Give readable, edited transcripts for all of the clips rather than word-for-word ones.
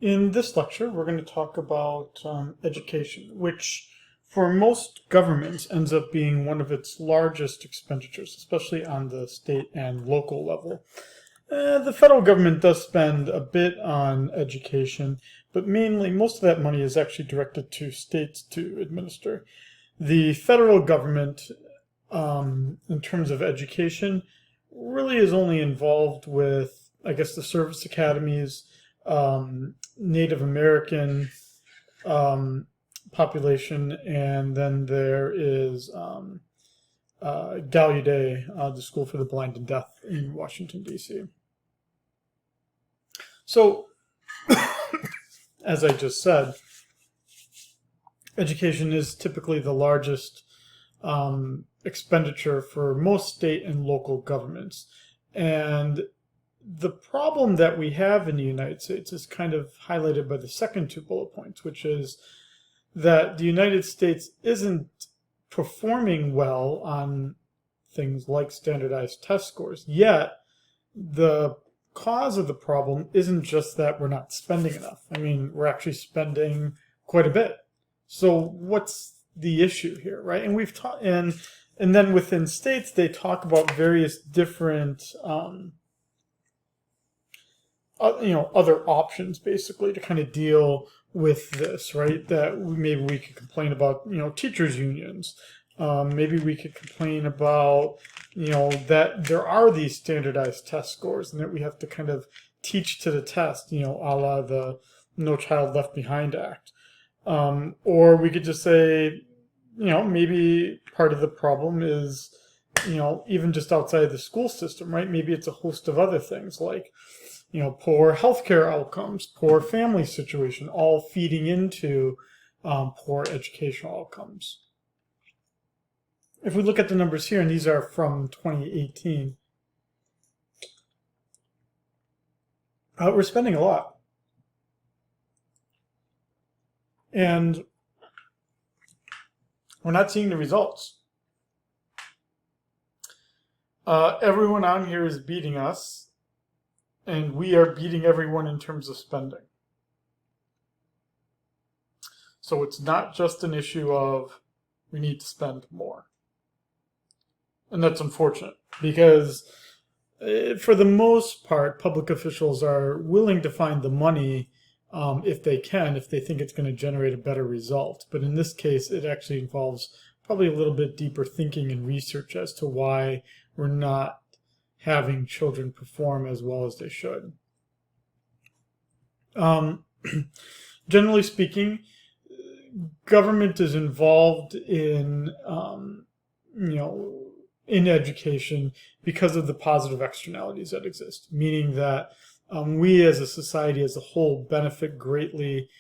In this lecture, we're going to talk about education, which for most governments ends up being one of its largest expenditures, especially on the state and local level. The federal government does spend a bit on education, but mainly most of that money is actually directed to states to administer. The federal government, in terms of education, really is only involved with, I guess, the service academies, Native American population, and then there is Gallaudet, the School for the Blind and Deaf in Washington, D.C. So, as I just said, education is typically the largest expenditure for most state and local governments. And the problem that we have in the United States is kind of highlighted by the second two bullet points, which is that the United States isn't performing well on things like standardized test scores. Yet, the cause of the problem isn't just that we're not spending enough. I mean, we're actually spending quite a bit. So what's the issue here, right? And we've taught, and then within states, they talk about various different other options basically to kind of deal with this, right? That maybe we could complain about, teachers unions. Maybe we could complain about, that there are these standardized test scores and that we have to kind of teach to the test, a la the No Child Left Behind Act. Or we could just say, maybe part of the problem is, even just outside the school system, right? Maybe it's a host of other things like, poor healthcare outcomes, poor family situation, all feeding into poor educational outcomes. If we look at the numbers here, and these are from 2018, we're spending a lot. And we're not seeing the results. Everyone on here is beating us, and we are beating everyone in terms of spending. So it's not just an issue of we need to spend more. And that's unfortunate because for the most part, public officials are willing to find the money if they can, if they think it's going to generate a better result. But in this case, it actually involves probably a little bit deeper thinking and research as to why we're not having children perform as well as they should. Generally speaking, government is involved in, in education because of the positive externalities that exist, meaning that we as a society as a whole benefit greatly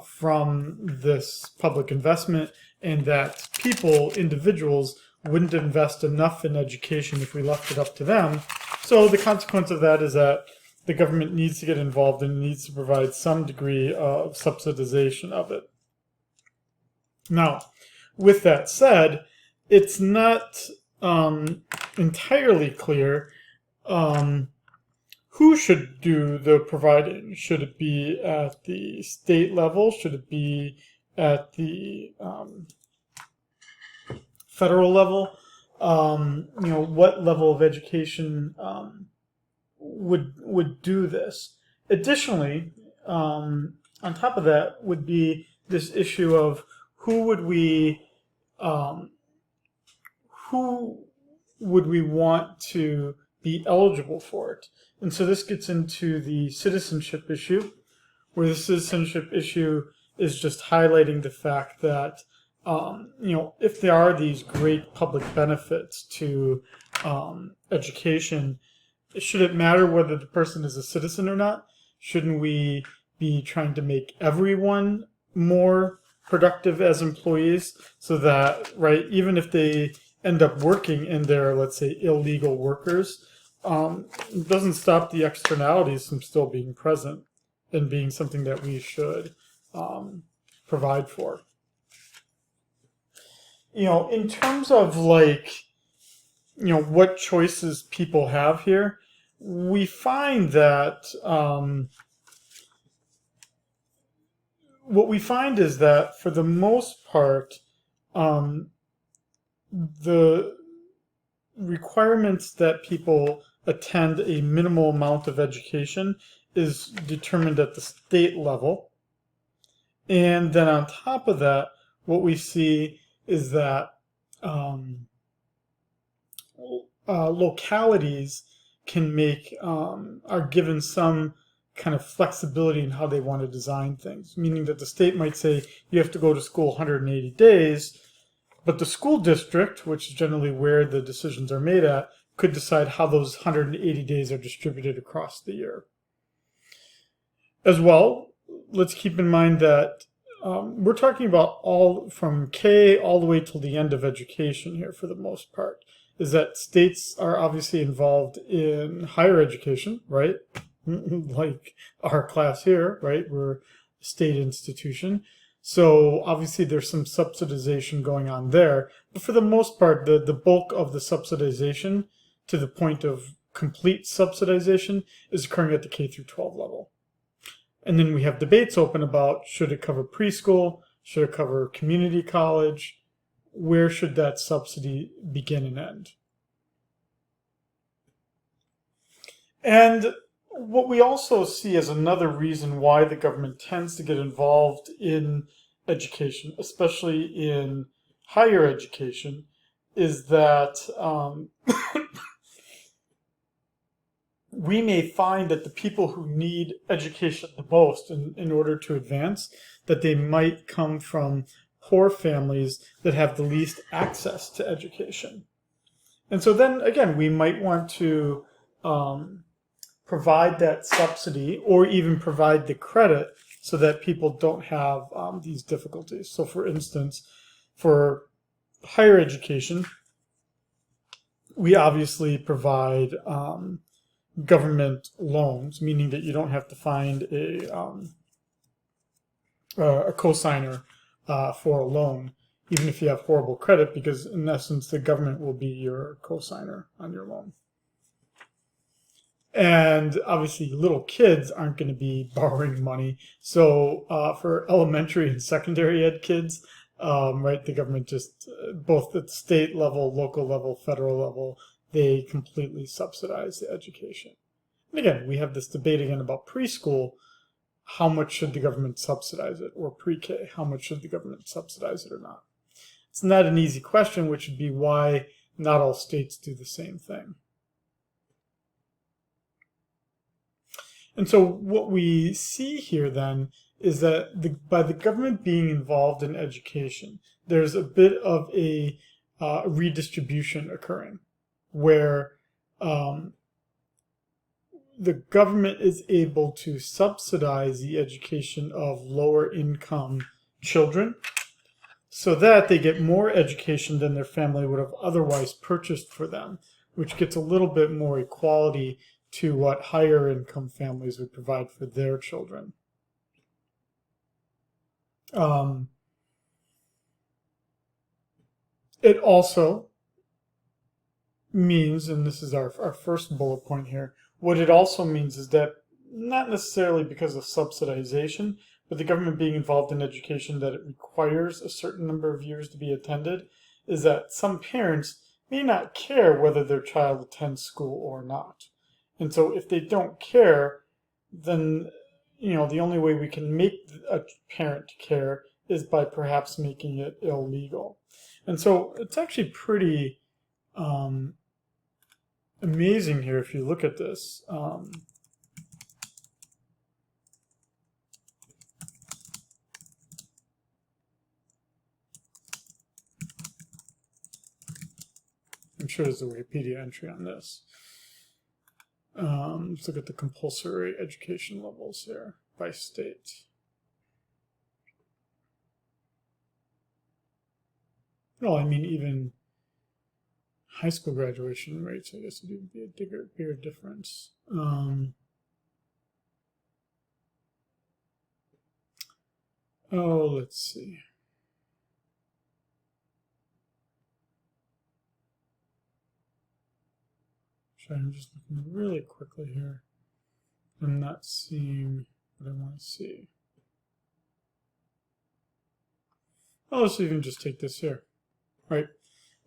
from this public investment, and that people, individuals, wouldn't invest enough in education if we left it up to them. So the consequence of that is that the government needs to get involved and needs to provide some degree of subsidization of it. Now, with that said, it's not entirely clear who should do the providing. Should it be at the state level? Should it be at the federal level? What level of education would do this? Additionally, on top of that would be this issue of who would we want to be eligible for it? And so this gets into the citizenship issue, where the citizenship issue is just highlighting the fact that, if there are these great public benefits to education, should it matter whether the person is a citizen or not? Shouldn't we be trying to make everyone more productive as employees so that, right, even if they end up working and they're, let's say, illegal workers, it doesn't stop the externalities from still being present and being something that we should provide for. In terms of what choices people have here, we find that what we find is that for the most part, um, the requirements that people attend a minimal amount of education is determined at the state level. And then on top of that, what we see is that localities can are given some kind of flexibility in how they want to design things, meaning that the state might say you have to go to school 180 days, but the school district, which is generally where the decisions are made at, could decide how those 180 days are distributed across the year. As well, let's keep in mind that we're talking about all from K all the way till the end of education here for the most part. Is that states are obviously involved in higher education, right? Like our class here, right? We're a state institution. So obviously there's some subsidization going on there. But for the most part, the bulk of the subsidization to the point of complete subsidization is occurring at the K through 12 level. And then we have debates open about should it cover preschool, should it cover community college, where should that subsidy begin and end? And what we also see as another reason why the government tends to get involved in education, especially in higher education, is that we may find that the people who need education the most in order to advance, that they might come from poor families that have the least access to education. And so then, again, we might want to provide that subsidy or even provide the credit so that people don't have these difficulties. So for instance, for higher education, we obviously provide government loans, meaning that you don't have to find a cosigner for a loan, even if you have horrible credit, because in essence, the government will be your cosigner on your loan. And obviously, little kids aren't going to be borrowing money. So for elementary and secondary ed kids, right, the government just, both at the state level, local level, federal level, they completely subsidize the education. And again, we have this debate again about preschool. How much should the government subsidize it? Or pre-K, how much should the government subsidize it or not? It's not an easy question, which would be why not all states do the same thing. And so what we see here then is that by the government being involved in education, there's a bit of a redistribution occurring where the government is able to subsidize the education of lower income children so that they get more education than their family would have otherwise purchased for them, which gets a little bit more equality to what higher income families would provide for their children. It also means, and this is our first bullet point here, what it also means is that not necessarily because of subsidization, but the government being involved in education, that it requires a certain number of years to be attended, is that some parents may not care whether their child attends school or not. And so if they don't care, then, you know, the only way we can make a parent care is by perhaps making it illegal. And so it's actually pretty amazing here if you look at this. I'm sure there's a Wikipedia entry on this. Let's look at the compulsory education levels here by state. No, I mean even high school graduation rates, I guess, would be a bigger difference. Let's see. I'm just looking really quickly here. I'm not seeing what I want to see. Oh, let's even just take this here, right?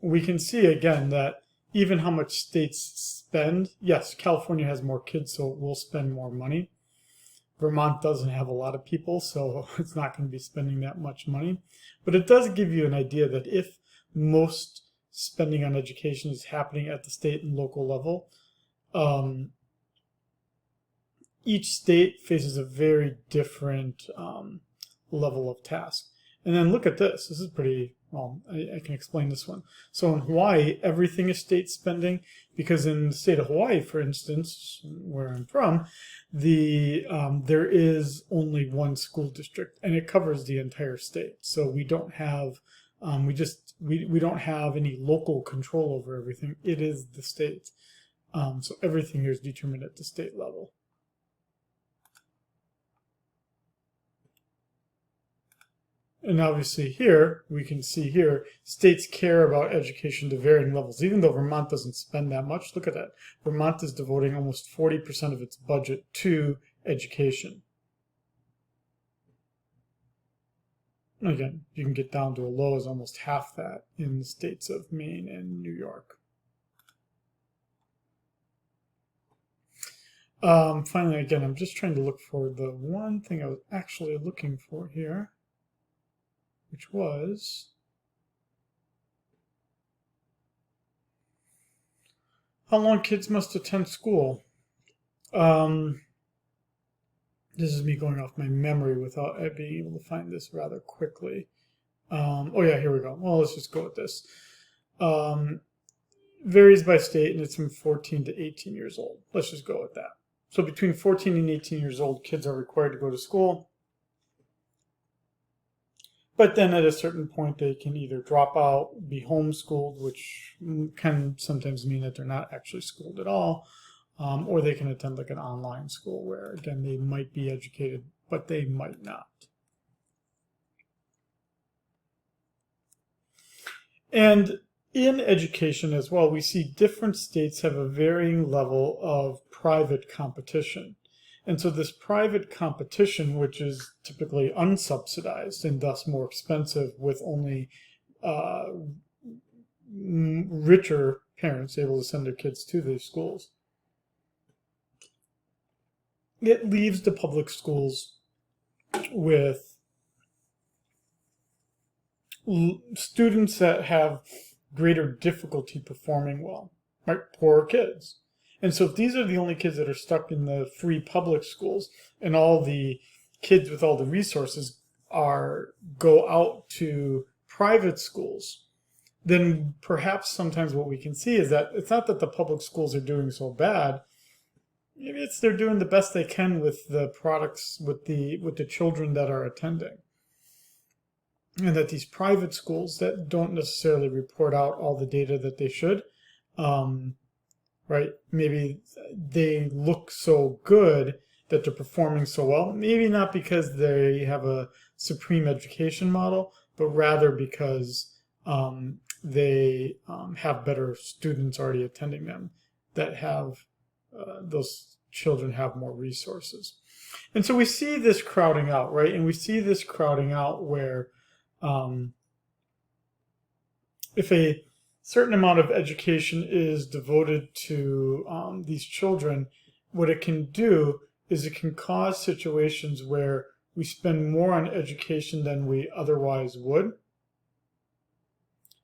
We can see again that even how much states spend, yes, California has more kids, so it will spend more money. Vermont doesn't have a lot of people, so it's not going to be spending that much money. But it does give you an idea that if most spending on education is happening at the state and local level, each state faces a very different level of task. And then look at this. This is pretty, well, I can explain this one. So in Hawaii, everything is state spending, because in the state of Hawaii, for instance, where I'm from, there is only one school district, and it covers the entire state. So we don't have we don't have any local control over everything. It is the state. So everything here is determined at the state level. And obviously here, we can see here, states care about education to varying levels. Even though Vermont doesn't spend that much, look at that. Vermont is devoting almost 40% of its budget to education. Again, you can get down to a low as almost half that in the states of Maine and New York. Finally, again, I'm just trying to look for the one thing I was actually looking for here, which was how long kids must attend school. This is me going off my memory without being able to find this rather quickly. Oh yeah, here we go. Well, let's just go with this. Varies by state, and it's from 14 to 18 years old. Let's just go with that. So between 14 and 18 years old, kids are required to go to school. But then at a certain point, they can either drop out, be homeschooled, which can sometimes mean that they're not actually schooled at all, or they can attend like an online school where, again, they might be educated, but they might not. And in education as well, we see different states have a varying level of private competition. And so this private competition, which is typically unsubsidized and thus more expensive, with only richer parents able to send their kids to these schools, it leaves the public schools with students that have greater difficulty performing well, right? Poorer kids. And so if these are the only kids that are stuck in the free public schools, and all the kids with all the resources go out to private schools, then perhaps sometimes what we can see is that it's not that the public schools are doing so bad. Maybe it's they're doing the best they can with the products, with the children that are attending. And that these private schools that don't necessarily report out all the data that they should, right? Maybe they look so good that they're performing so well. Maybe not because they have a supreme education model, but rather because they have better students already attending them that have those children have more resources. And so we see this crowding out, right? And we see this crowding out where if a certain amount of education is devoted to these children, what it can do is it can cause situations where we spend more on education than we otherwise would,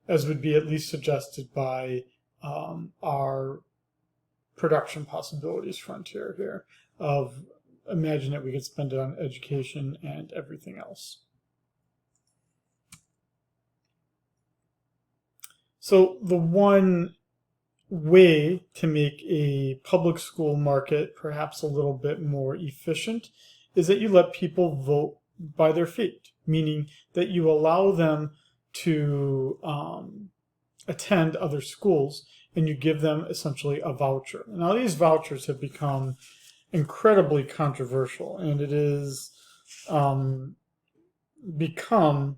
as would be at least suggested by our production possibilities frontier here of imagine that we could spend it on education and everything else. So the one way to make a public school market perhaps a little bit more efficient is that you let people vote by their feet, meaning that you allow them to attend other schools and you give them essentially a voucher. Now these vouchers have become incredibly controversial, and it is become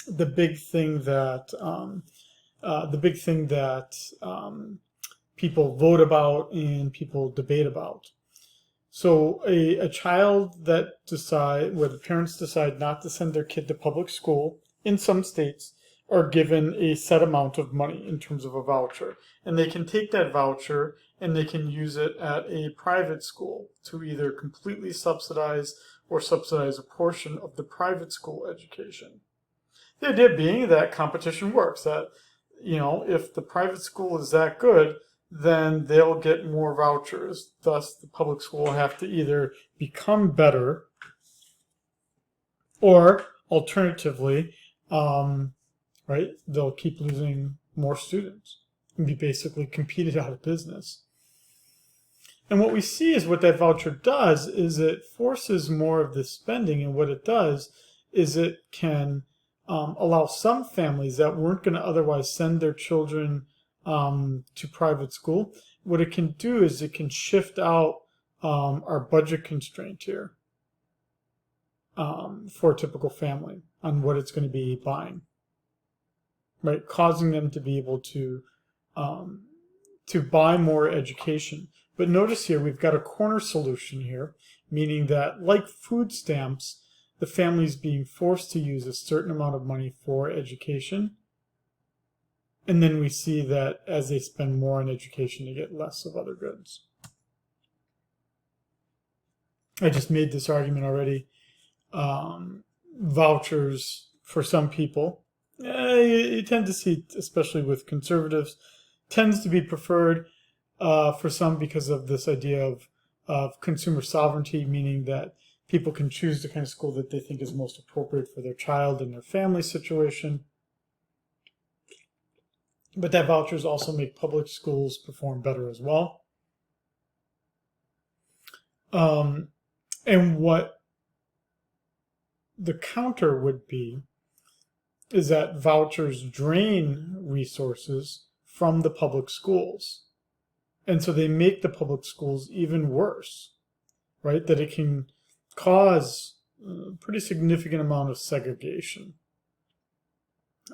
the big thing that people vote about and people debate about. So a child where the parents decide not to send their kid to public school in some states are given a set amount of money in terms of a voucher. And they can take that voucher and they can use it at a private school to either completely subsidize or subsidize a portion of the private school education. The idea being that competition works, that, if the private school is that good, then they'll get more vouchers. Thus, the public school will have to either become better or alternatively, right, they'll keep losing more students and be basically competed out of business. And what we see is what that voucher does is it forces more of the spending, and what it does is it can allow some families that weren't going to otherwise send their children to private school. What it can do is it can shift out our budget constraint here for a typical family on what it's going to be buying, right? Causing them to be able to buy more education. But notice here we've got a corner solution here, meaning that like food stamps, the family is being forced to use a certain amount of money for education. And then we see that as they spend more on education, they get less of other goods. I just made this argument already. Vouchers for some people, you tend to see, especially with conservatives, tends to be preferred for some because of this idea of consumer sovereignty, meaning that people can choose the kind of school that they think is most appropriate for their child and their family situation. But that vouchers also make public schools perform better as well. And what the counter would be is that vouchers drain resources from the public schools. And so they make the public schools even worse, right? That it can cause a pretty significant amount of segregation.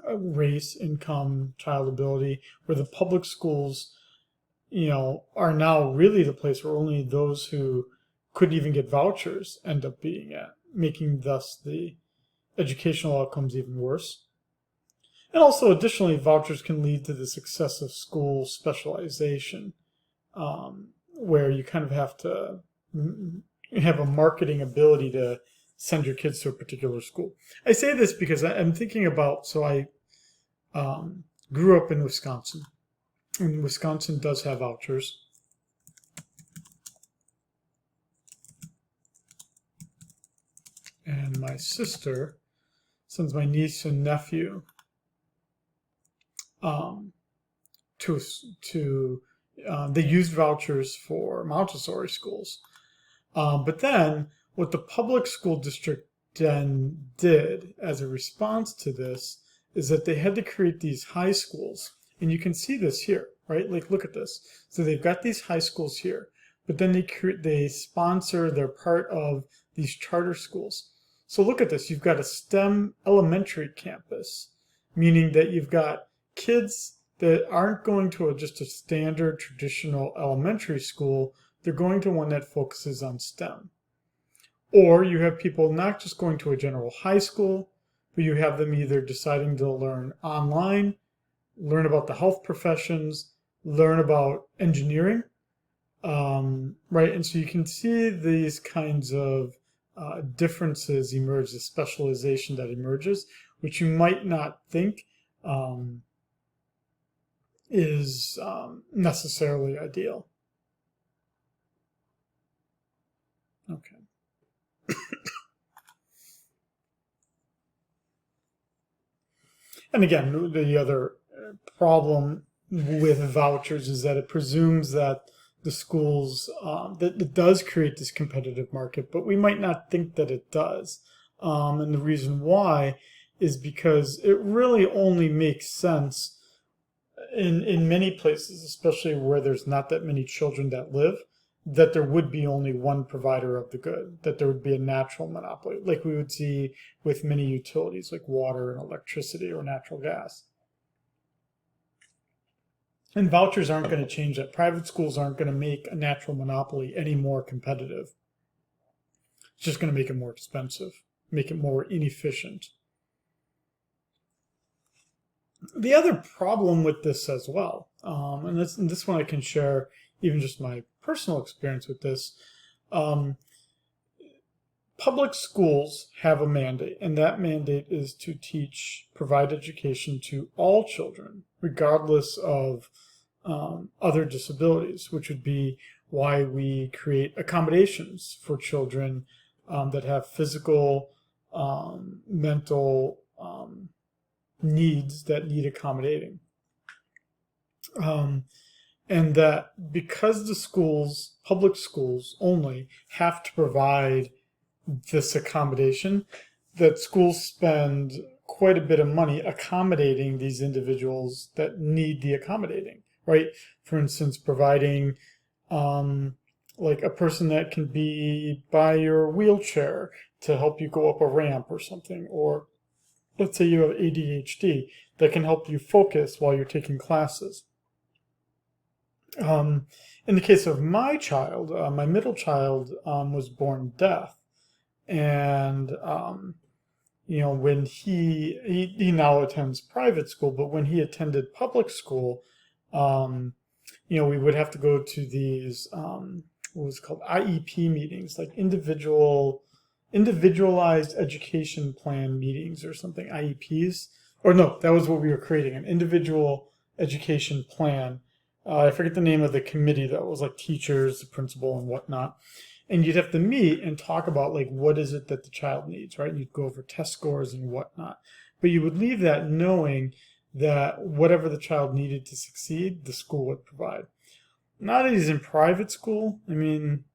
Race, income, child ability, where the public schools, are now really the place where only those who couldn't even get vouchers end up being at, making thus the educational outcomes even worse. And also, additionally, vouchers can lead to this excessive school specialization, where you kind of have to have a marketing ability to send your kids to a particular school. I say this because I'm thinking about, so I grew up in Wisconsin, and Wisconsin does have vouchers. And my sister sends my niece and nephew they used vouchers for Montessori schools. But then what the public school district then did as a response to this is that they had to create these high schools. And you can see this here, right? Like, look at this. So they've got these high schools here, but then they sponsor, they're part of these charter schools. So look at this. You've got a STEM elementary campus, meaning that you've got kids that aren't going to just a standard traditional elementary school. They're going to one that focuses on STEM. Or you have people not just going to a general high school, but you have them either deciding to learn online, learn about the health professions, learn about engineering, right? And so you can see these kinds of differences emerge, the specialization that emerges, which you might not think is necessarily ideal. Okay. And again, the other problem with vouchers is that it presumes that the schools, that it does create this competitive market, but we might not think that it does. And the reason why is because it really only makes sense in many places, especially where there's not that many children that live, that there would be only one provider of the good, that there would be a natural monopoly, like we would see with many utilities like water and electricity or natural gas. And vouchers aren't going to change that. Private schools aren't going to make a natural monopoly any more competitive. It's just going to make it more expensive, make it more inefficient. The other problem with this as well, and this one I can share even just my personal experience with this, public schools have a mandate, and that mandate is to provide education to all children, regardless of other disabilities, which would be why we create accommodations for children that have physical, mental needs that need accommodating. And that because the schools, public schools only, have to provide this accommodation, that schools spend quite a bit of money accommodating these individuals that need the accommodating, right? For instance, providing like a person that can be by your wheelchair to help you go up a ramp or something, or let's say you have ADHD that can help you focus while you're taking classes. In the case of my child, my middle child was born deaf. And, when he now attends private school, but when he attended public school, we would have to go to these, what was it called, IEP meetings, like individualized education plan meetings or something, IEPs. Or no, that was what we were creating, an individual education plan. I forget the name of the committee that was like teachers, the principal, and whatnot. And you'd have to meet and talk about like what is it that the child needs, right? And you'd go over test scores and whatnot. But you would leave that knowing that whatever the child needed to succeed, the school would provide. Now that he's in private school, I mean,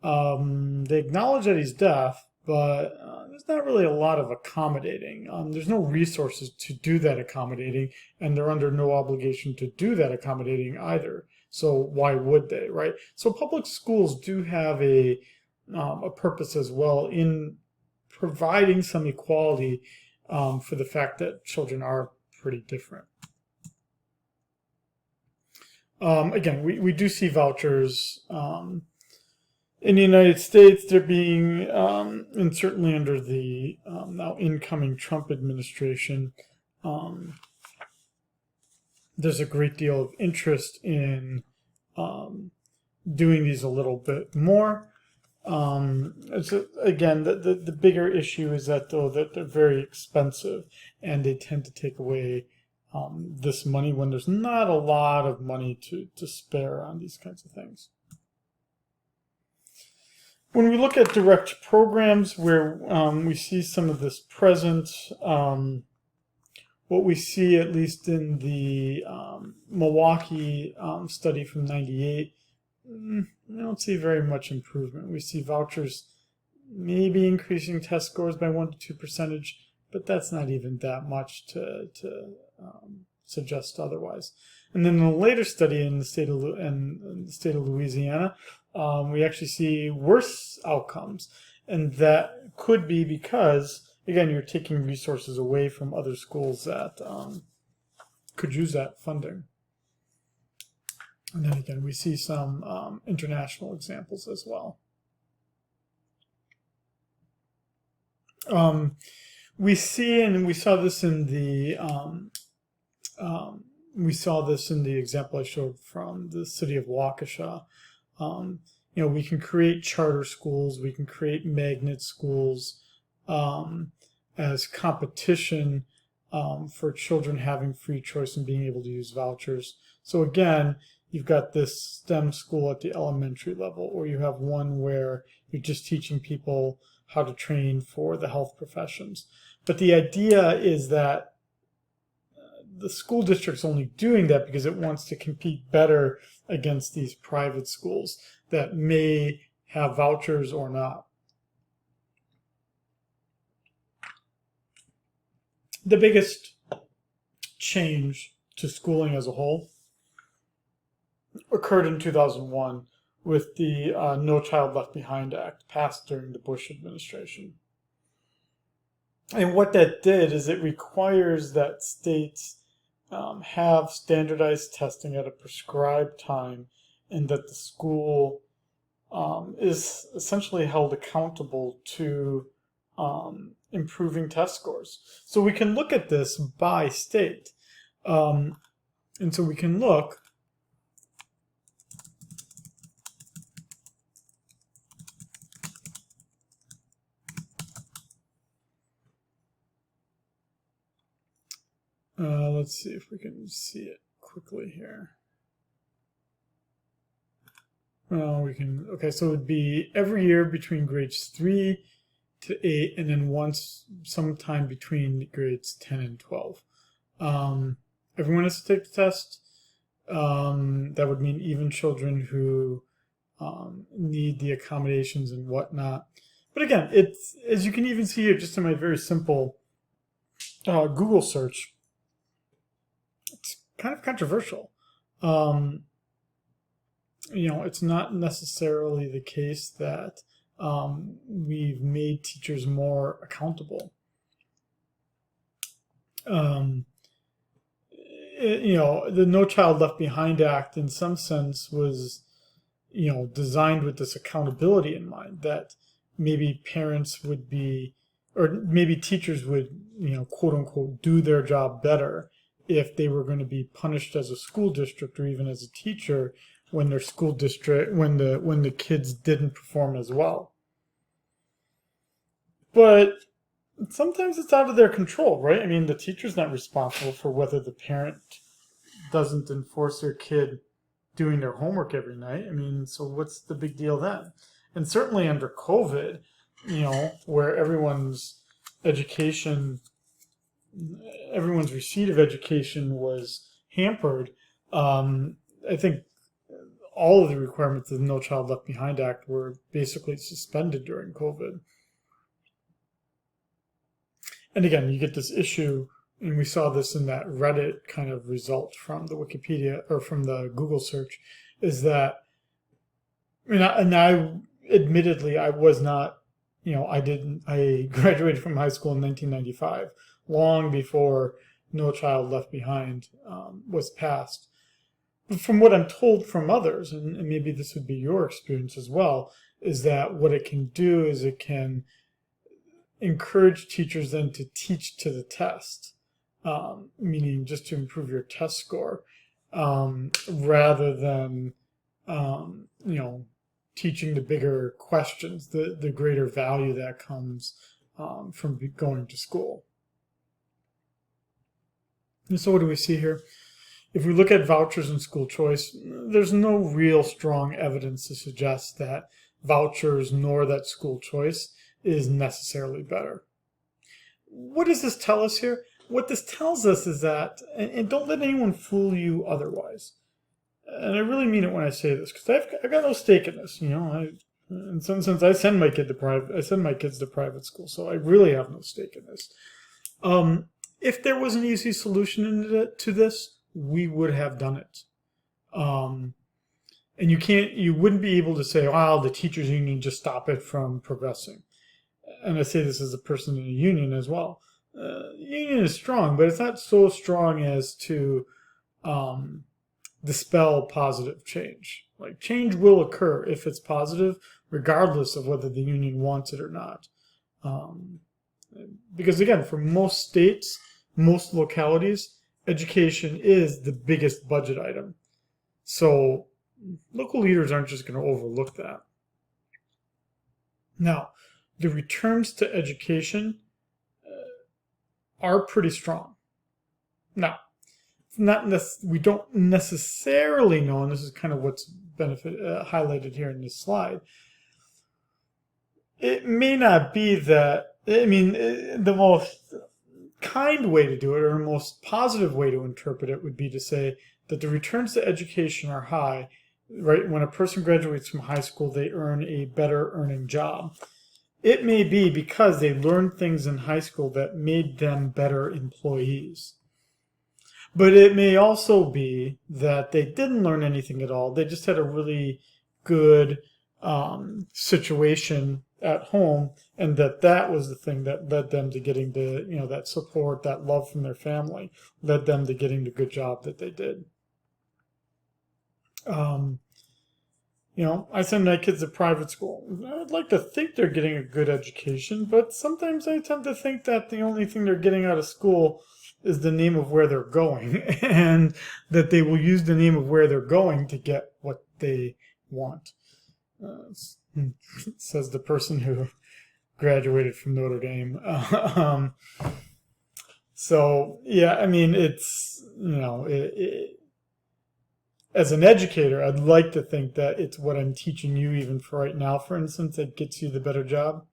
they acknowledge that he's deaf, but there's not really a lot of accommodating. There's no resources to do that accommodating, and they're under no obligation to do that accommodating either. So why would they, right? So public schools do have a purpose as well in providing some equality for the fact that children are pretty different. Again, we do see vouchers in the United States. They're being, and certainly under the now incoming Trump administration, there's a great deal of interest in doing these a little bit more. Again, the bigger issue is that though that they're very expensive, and they tend to take away this money when there's not a lot of money to spare on these kinds of things. When we look at direct programs where we see some of this present, what we see, at least in the Milwaukee study from '98, we don't see very much improvement. We see vouchers maybe increasing test scores by 1 to 2%, but that's not even that much to suggest otherwise. And then in a later study in the state of Louisiana, we actually see worse outcomes, and that could be because, again, you're taking resources away from other schools that could use that funding. And then again, we see some international examples as well. We see, and we saw this in the example I showed from the city of Waukesha. We can create charter schools, we can create magnet schools as competition for children having free choice and being able to use vouchers. So again, you've got this STEM school at the elementary level, or you have one where you're just teaching people how to train for the health professions. But the idea is that the school district's only doing that because it wants to compete better against these private schools that may have vouchers or not. The biggest change to schooling as a whole occurred in 2001 with the No Child Left Behind Act passed during the Bush administration. And what that did is it requires that states have standardized testing at a prescribed time, and that the school is essentially held accountable to improving test scores. So we can look at this by state. And so we can look let's see if we can see it quickly here. Well, we can, okay, so it would be every year between grades 3 to 8, and then once sometime between grades 10 and 12. Everyone has to take the test. That would mean even children who need the accommodations and whatnot. But again, it's, as you can even see here, just in my very simple Google search, it's kind of controversial. It's not necessarily the case that we've made teachers more accountable. The No Child Left Behind Act, in some sense, was, designed with this accountability in mind, that maybe parents would be, or maybe teachers would, quote unquote, do their job better if they were going to be punished as a school district or even as a teacher when their school district, when the kids didn't perform as well. But sometimes it's out of their control, right? I mean, the teacher's not responsible for whether the parent doesn't enforce their kid doing their homework every night. I mean, so what's the big deal then? And certainly under COVID, where everyone's receipt of education was hampered, I think all of the requirements of the No Child Left Behind Act were basically suspended during COVID. And again, you get this issue, and we saw this in that Reddit kind of result from the Wikipedia or from the Google search, is that, I admittedly, I was not, I graduated from high school in 1995, long before No Child Left Behind was passed. But from what I'm told from others, and maybe this would be your experience as well, is that what it can do is it can encourage teachers then to teach to the test, meaning just to improve your test score, rather than, teaching the bigger questions, the greater value that comes from going to school. And so what do we see here? If we look at vouchers and school choice, there's no real strong evidence to suggest that vouchers nor that school choice is necessarily better. What does this tell us here? What this tells us is that, and don't let anyone fool you otherwise, and I really mean it when I say this, because I've got no stake in this. In some sense, I send my kids to private school, so I really have no stake in this. If there was an easy solution to this, we would have done it. And you wouldn't be able to say, "Wow, the teachers union just stop it from progressing." And I say this as a person in a union as well. Union is strong, but it's not so strong as to dispel positive change. Like, change will occur if it's positive, regardless of whether the union wants it or not. Because again, for most states, most localities, education is the biggest budget item. So local leaders aren't just going to overlook that. Now, the returns to education are pretty strong. Now, we don't necessarily know, and this is kind of what's highlighted here in this slide. It may not be that, the most kind way to do it, or the most positive way to interpret it, would be to say that the returns to education are high, right? When a person graduates from high school, they earn a better earning job. It may be because they learned things in high school that made them better employees. But it may also be that they didn't learn anything at all. They just had a really good situation at home, and that was the thing that led them to getting the, that support, that love from their family, led them to getting the good job that they did. I send my kids to private school. I'd like to think they're getting a good education, but sometimes I tend to think that the only thing they're getting out of school is the name of where they're going, and that they will use the name of where they're going to get what they want. Says the person who graduated from Notre Dame. So, yeah, I mean, it's, as an educator, I'd like to think that it's what I'm teaching you, even for right now, for instance, that gets you the better job.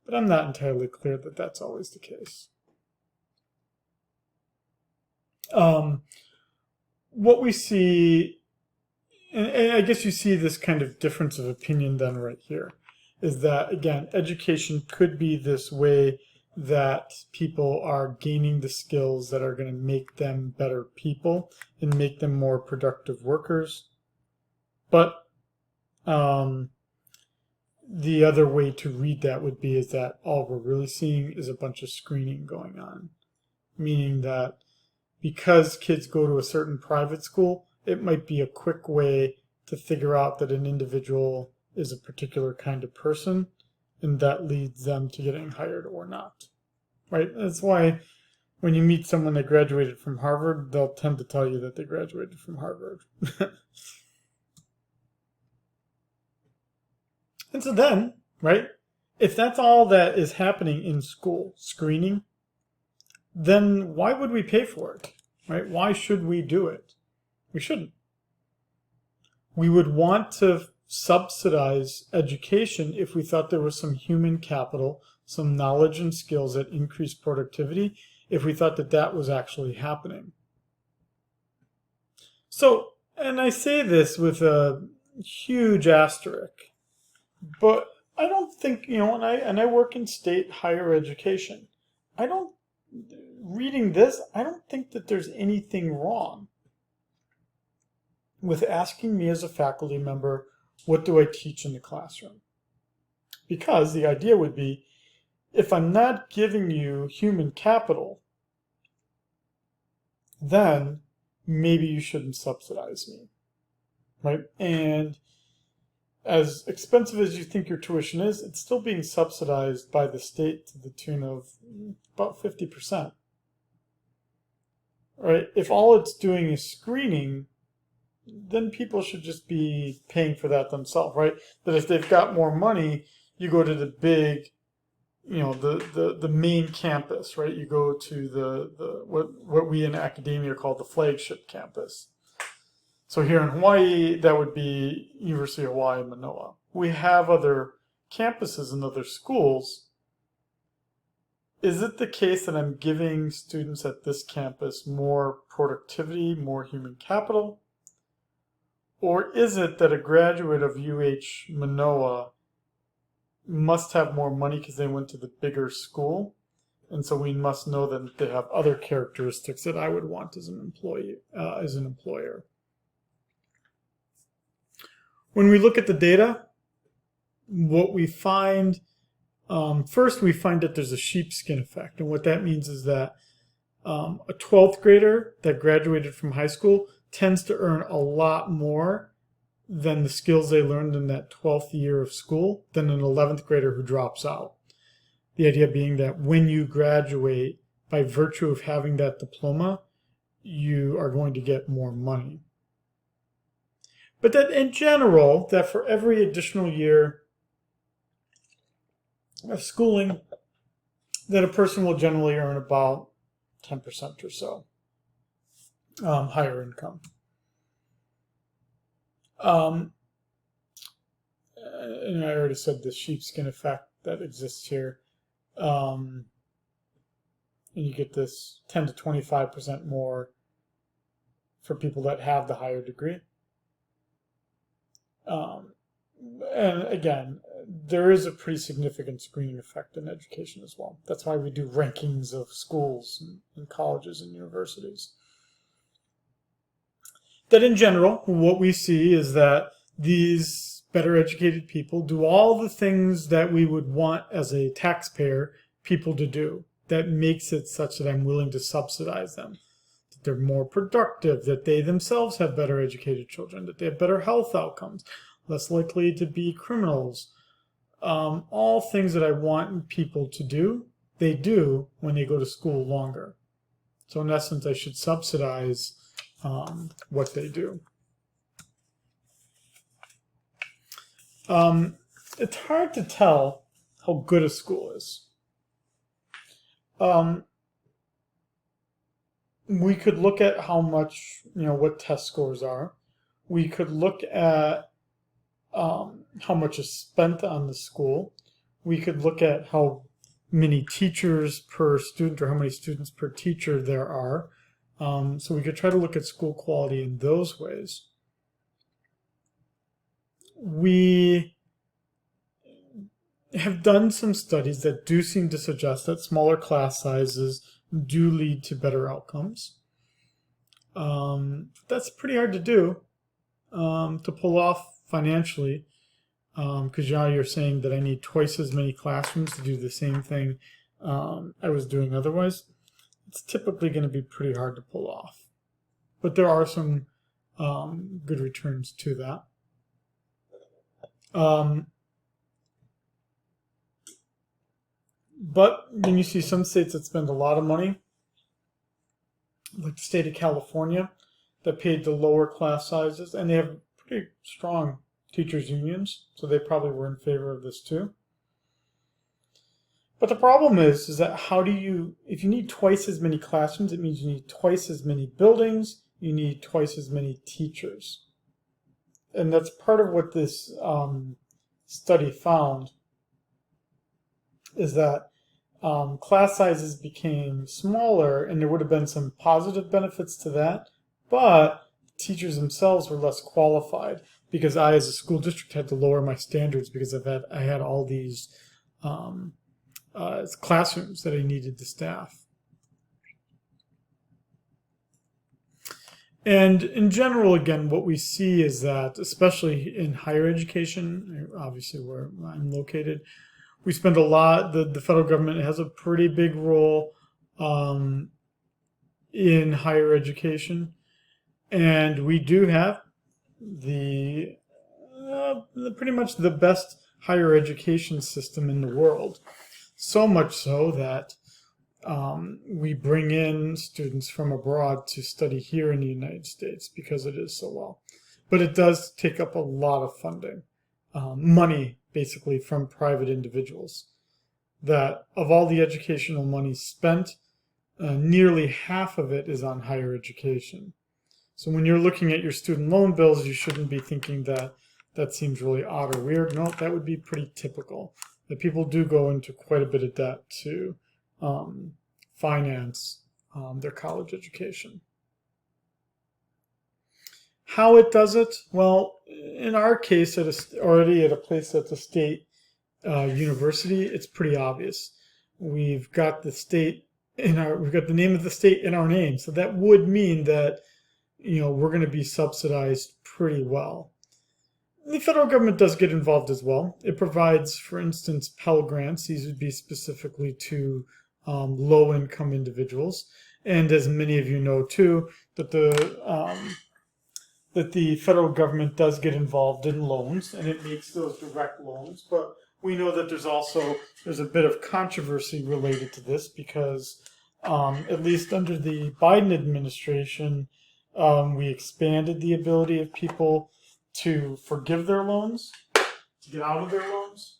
But I'm not entirely clear that that's always the case. What we see, and I guess you see this kind of difference of opinion then right here, is that, again, education could be this way that people are gaining the skills that are going to make them better people and make them more productive workers. But the other way to read that would be is that all we're really seeing is a bunch of screening going on, meaning that because kids go to a certain private school, it might be a quick way to figure out that an individual is a particular kind of person, and that leads them to getting hired or not. Right? That's why when you meet someone that graduated from Harvard, they'll tend to tell you that they graduated from Harvard. And so then, right, if that's all that is happening in school, screening, then why would we pay for it? Right? Why should we do it? We shouldn't. We would want to subsidize education if we thought there was some human capital, some knowledge and skills that increase productivity, if we thought that that was actually happening. So, and I say this with a huge asterisk, but I don't think, and I work in state higher education. Reading this, I don't think that there's anything wrong with asking me as a faculty member, what do I teach in the classroom? Because the idea would be, if I'm not giving you human capital, then maybe you shouldn't subsidize me, right? And as expensive as you think your tuition is, it's still being subsidized by the state to the tune of about 50%. Right? If all it's doing is screening, then people should just be paying for that themselves, right? That if they've got more money, you go to the big, the main campus, right? You go to the what we in academia call the flagship campus. So here in Hawaii, that would be University of Hawaii, Manoa. We have other campuses and other schools. Is it the case that I'm giving students at this campus more productivity, more human capital? Or is it that a graduate of UH Manoa must have more money because they went to the bigger school, and so we must know that they have other characteristics that I would want as an employee, as an employer? When we look at the data, what we find, first we find that there's a sheepskin effect, and what that means is that a 12th grader that graduated from high school tends to earn a lot more than the skills they learned in that 12th year of school than an 11th grader who drops out. The idea being that when you graduate, by virtue of having that diploma, you are going to get more money. But that in general, that for every additional year of schooling, that a person will generally earn about 10% or so higher income. And I already said the sheepskin effect that exists here. And you get this 10 to 25% more for people that have the higher degree. And again, there is a pretty significant screening effect in education as well. That's why we do rankings of schools and colleges and universities. That in general, what we see is that these better educated people, do all the things that we would want as a taxpayer people to do. That makes it such that I'm willing to subsidize them. That they're more productive, that they themselves have better educated children, that they have better health outcomes, less likely to be criminals. All things that I want people to do, they do when they go to school longer. So in essence, I should subsidize what they do. It's hard to tell how good a school is. We could look at how much, what test scores are. We could look at how much is spent on the school. We could look at how many teachers per student or how many students per teacher there are. So we could try to look at school quality in those ways. We have done some studies that do seem to suggest that smaller class sizes do lead to better outcomes. That's pretty hard to do, to pull off financially, because now you're saying that I need twice as many classrooms to do the same thing I was doing otherwise. It's typically going to be pretty hard to pull off. But there are some good returns to that. But then you see some states that spend a lot of money, like the state of California, that paid the lower class sizes, and they have pretty strong teachers' unions, so they probably were in favor of this too. But the problem is that if you need twice as many classrooms, it means you need twice as many buildings, you need twice as many teachers. And that's part of what this study found, is that class sizes became smaller, and there would have been some positive benefits to that, but teachers themselves were less qualified because I, as a school district, had to lower my standards because I had all these classrooms that I needed to staff. And in general, again, what we see is that, especially in higher education, obviously where I'm located, we spend a lot, the federal government has a pretty big role in higher education. And we do have pretty much the best higher education system in the world. So much so that we bring in students from abroad to study here in the United States because it is so well. But it does take up a lot of funding, money basically from private individuals. That of all the educational money spent, nearly half of it is on higher education. So when you're looking at your student loan bills, you shouldn't be thinking that seems really odd or weird. No, that would be pretty typical. That people do go into quite a bit of debt to finance their college education. How it does it? Well, in our case, already at a place that's a state university, it's pretty obvious. We've got the name of the state in our name, so that would mean that we're going to be subsidized pretty well. The federal government does get involved as well. It provides, for instance, Pell Grants. These would be specifically to low-income individuals. And as many of you know, too, that the federal government does get involved in loans, and it makes those direct loans. But we know that there's a bit of controversy related to this because, at least under the Biden administration, we expanded the ability of people to forgive their loans, to get out of their loans.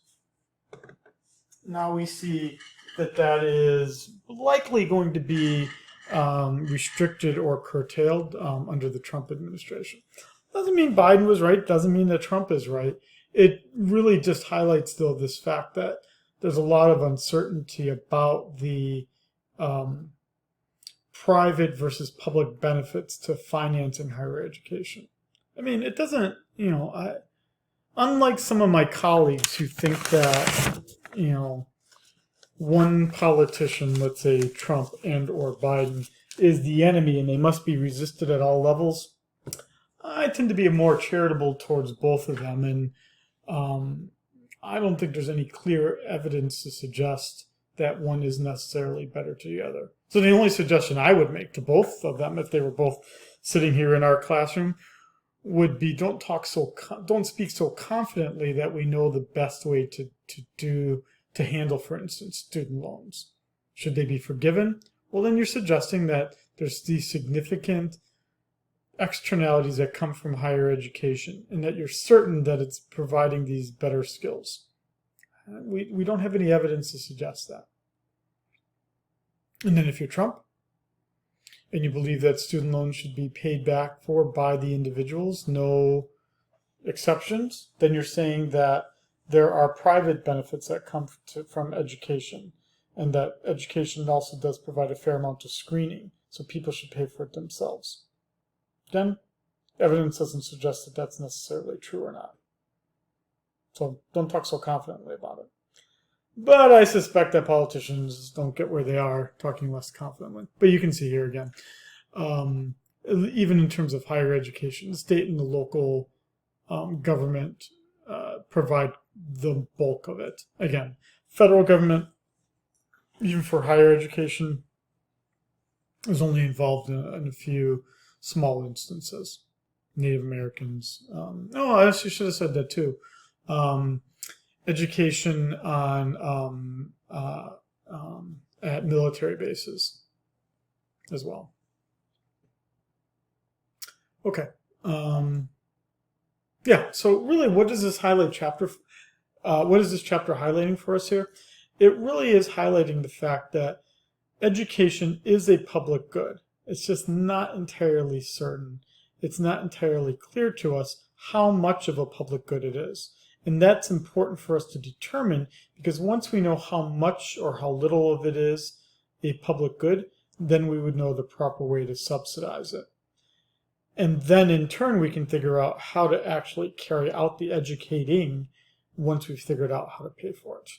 Now we see that is likely going to be restricted or curtailed under the Trump administration. Doesn't mean Biden was right, doesn't mean that Trump is right. It really just highlights, though, this fact that there's a lot of uncertainty about the private versus public benefits to financing higher education. I mean, it doesn't, unlike some of my colleagues who think that, one politician, let's say Trump and or Biden, is the enemy and they must be resisted at all levels, I tend to be more charitable towards both of them. And I don't think there's any clear evidence to suggest that one is necessarily better to the other. So the only suggestion I would make to both of them, if they were both sitting here in our classroom, would be don't speak so confidently that we know the best way to handle, for instance, student loans. Should they be forgiven? Well, then you're suggesting that there's these significant externalities that come from higher education and that you're certain that it's providing these better skills. We don't have any evidence to suggest that. And then if you're Trump and you believe that student loans should be paid back for by the individuals, no exceptions, then you're saying that there are private benefits that come from education, and that education also does provide a fair amount of screening, so people should pay for it themselves. Again, evidence doesn't suggest that that's necessarily true or not. So don't talk so confidently about it. But I suspect that politicians don't get where they are talking less confidently. But you can see here again, even in terms of higher education, the state and the local government provide the bulk of it. Again, federal government, even for higher education, is only involved in a few small instances. Native Americans. I actually should have said that too. Education on at military bases as well. Okay. Yeah. So really, what does this highlight chapter? What is this chapter highlighting for us here? It really is highlighting the fact that education is a public good. It's just not entirely certain. It's not entirely clear to us how much of a public good it is. And that's important for us to determine, because once we know how much or how little of it is a public good, then we would know the proper way to subsidize it. And then in turn, we can figure out how to actually carry out the educating once we've figured out how to pay for it.